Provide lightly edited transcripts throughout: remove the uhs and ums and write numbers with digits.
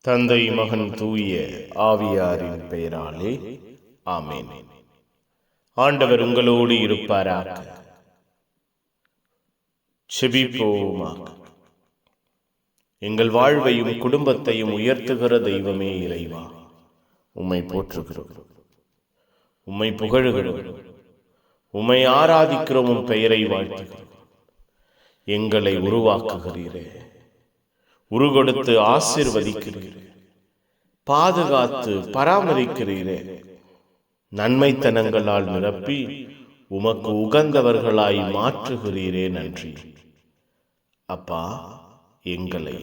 தந்தை மகன் தூய ஆவியாரின் பெயராலே ஆமென். ஆண்டவர் உங்களோடு இருப்பாராக. செபிப்போமாக. எங்கள் வாழ்வையும் குடும்பத்தையும் உயர்த்துகிற தெய்வமே இறைவா, உம்மை போற்றுகிறோம், உம்மை புகழுகிறோம், உம்மை ஆராதிக்கிறோம், உம் பெயரை வாழ்த்துகிறோம். எங்களை உருவாக்குகிறீரே, உருகொடுத்து ஆசீர்வதிக்கிறீரே, பாதுகாத்து பராமரிக்கிறீரே, நன்மைத்தனங்களால் நிரப்பி உமக்கு உகந்தவர்களாய் மாற்றுகிறீரே, நன்றி. அப்பா, எங்களை,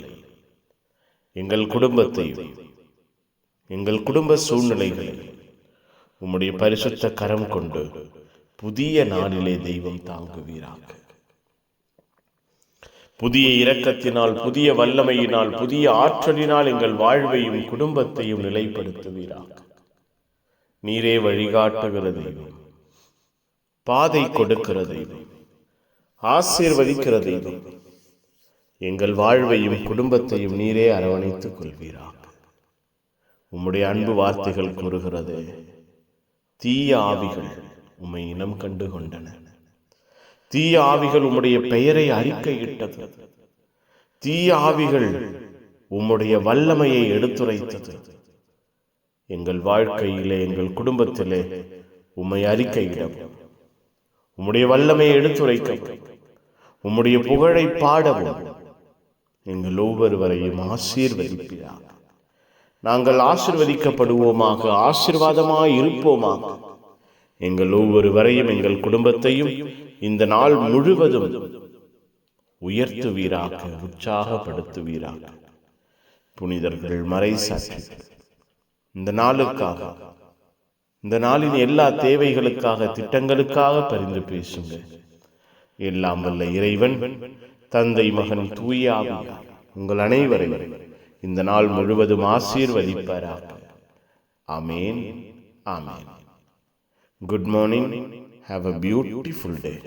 எங்கள் குடும்பத்தையும் எங்கள் குடும்ப சூழ்நிலைகளை உம்முடைய பரிசுத்த கரம் கொண்டு புதிய நாளிலே தெய்வம் தாங்குவீராக. புதிய இரக்கத்தினால், புதிய வல்லமையினால், புதிய ஆற்றலினால் எங்கள் வாழ்வையும் குடும்பத்தையும் நிலைப்படுத்துவீராக. நீரே வழிகாட்டுகிற தெய்வம், பாதை கொடுக்கிற தெய்வம், ஆசீர்வதிக்கிற தெய்வம். எங்கள் வாழ்வையும் குடும்பத்தையும் நீரே அரவணைத்துக் கொள்வீராக. உம்முடைய அன்பு வார்த்தைகள் கூறுகிறது, தீய ஆவிகள் உம்மை இனம் கண்டு கொண்டன, தீய ஆவிகள் உம்முடைய பெயரை அறிக்கையிட்டது, தீய ஆவிகள் உம்முடைய வல்லமையை எடுத்துரைத்தது. எங்கள் வாழ்க்கையிலே, எங்கள் குடும்பத்திலே உம்மை அறிக்கையிடவும், உம்முடைய வல்லமையை எடுத்துரைக்கவும், உம்முடைய புகழை பாடவும் எங்கள் ஒவ்வொருவரையும் ஆசீர்வதிப்பீராக. நாங்கள் ஆசீர்வதிக்கப்படுவோமாக, ஆசீர்வாதமாய் இருப்போமாக. எங்கள் ஒவ்வொருவரையும், எங்கள் குடும்பத்தையும் இந்த நாள் முழுவதும் உயர்த்துவீராக, உற்சாகப்படுத்துவீராக. புனிதர்கள் மறை சாற்றி இந்த நாளுக்காக, இந்த நாளின் எல்லா தேவைகளுக்காக, திட்டங்களுக்காக பரிந்து பேசுங்க. எல்லாம் வல்ல இறைவன், தந்தை மகன் தூய ஆவியார் உங்கள் அனைவரையும் இந்த நாள் முழுவதும் ஆசீர்வதிப்பாராக. ஆமென், ஆமென். Good morning. Have a beautiful day.